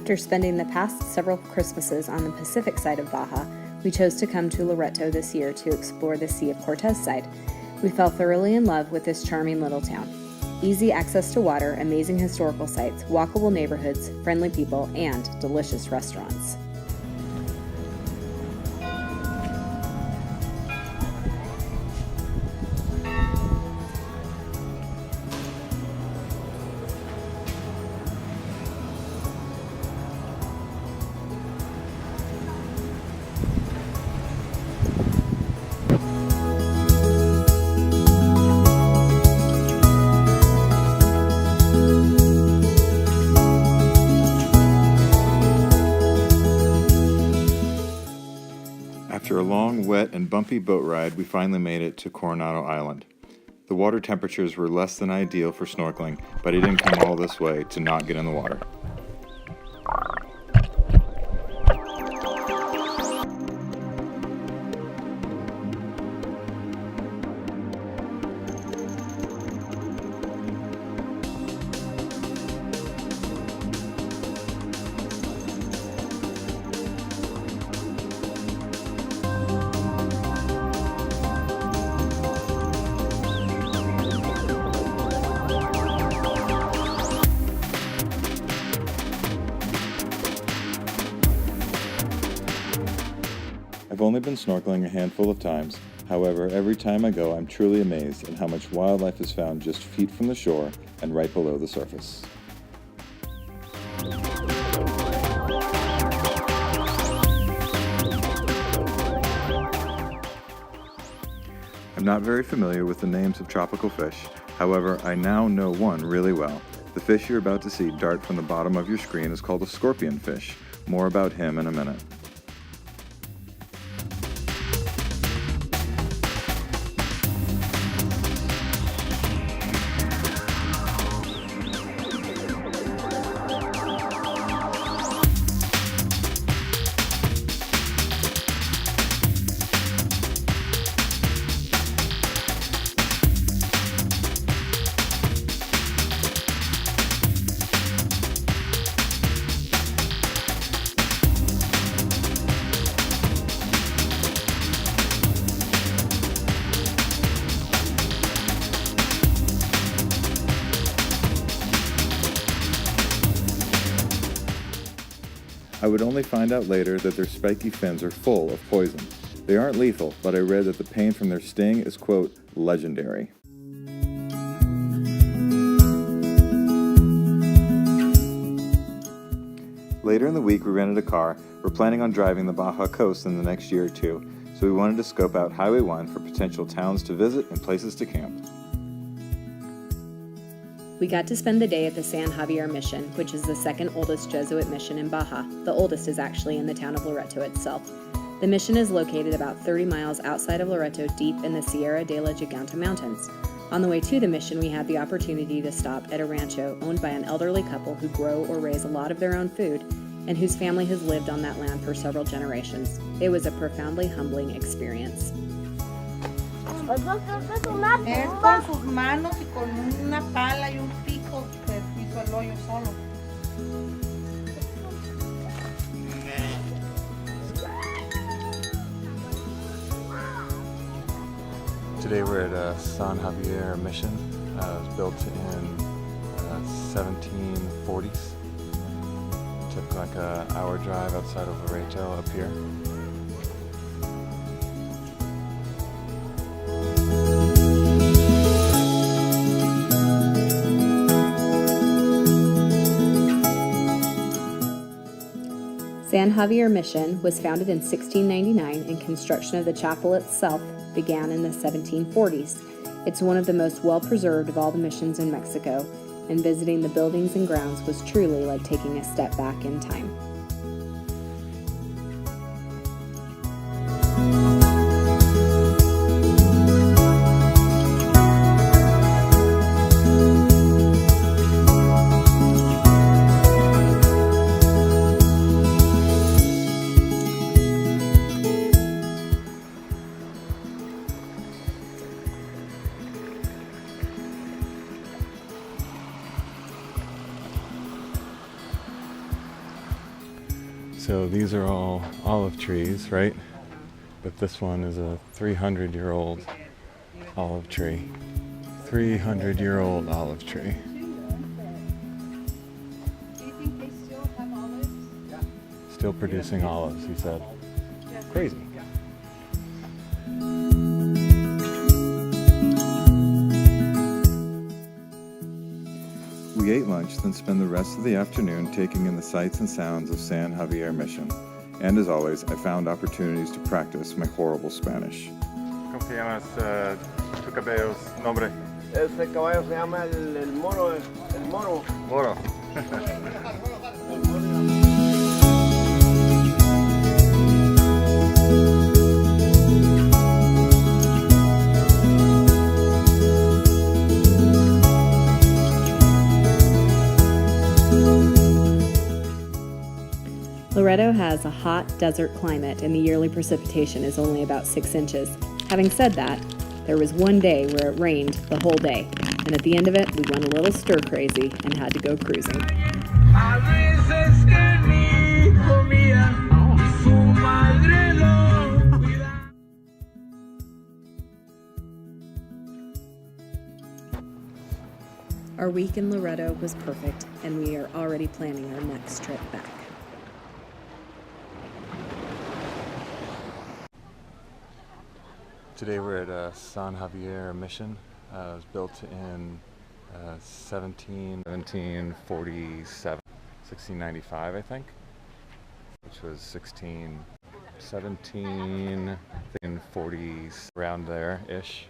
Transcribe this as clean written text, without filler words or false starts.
After spending the past several Christmases on the Pacific side of Baja, we chose to come to Loreto this year to explore the Sea of Cortez side. We fell thoroughly in love with this charming little town. Easy access to water, amazing historical sites, walkable neighborhoods, friendly people, and delicious restaurants. After a long, wet, and bumpy boat ride, we finally made it to Coronado Island. The water temperatures were less than ideal for snorkeling, but I didn't come all this way to not get in the water. I've only been snorkeling a handful of times. However, every time I go, I'm truly amazed at how much wildlife is found just feet from the shore and right below the surface. I'm not very familiar with the names of tropical fish. However, I now know one really well. The fish you're about to see dart from the bottom of your screen is called a scorpion fish. More about him in a minute. I would only find out later that their spiky fins are full of poison. They aren't lethal, but I read that the pain from their sting is, quote, legendary. Later in the week, we rented a car. We're planning on driving the Baja coast in the next year or two, so we wanted to scope out Highway 1 for potential towns to visit and places to camp. We got to spend the day at the San Javier Mission, which is the second oldest Jesuit mission in Baja. The oldest is actually in the town of Loreto itself. The mission is located about 30 miles outside of Loreto, deep in the Sierra de la Giganta Mountains. On the way to the mission, we had the opportunity to stop at a rancho owned by an elderly couple who grow or raise a lot of their own food and whose family has lived on that land for several generations. It was a profoundly humbling experience. Es con sus manos y con una pala y un pico que hizo el hoyo solo. Today we're at a San Javier mission. It was built in 1740s. Took like an hour drive outside of Loreto up here. San Javier Mission was founded in 1699 and construction of the chapel itself began in the 1740s. It's one of the most well-preserved of all the missions in Mexico, and visiting the buildings and grounds was truly like taking a step back in time. So these are all olive trees, right? But this one is a 300-year-old olive tree. 300-year-old olive tree. Do you think they still have olives? Still producing olives, he said. Crazy. We ate lunch, then spent the rest of the afternoon taking in the sights and sounds of San Javier Mission. And as always, I found opportunities to practice my horrible Spanish. ¿Cómo se llama tu caballo's nombre? Ese caballo se llama el moro, el moro. Moro. Loreto has a hot desert climate and the yearly precipitation is only about 6 inches. Having said that, there was one day where it rained the whole day, and at the end of it, we went a little stir crazy and had to go cruising. Our week in Loreto was perfect, and we are already planning our next trip back. Today we're at San Javier Mission. It was built in 1747, 1695 I think, which was 1740s, around there-ish.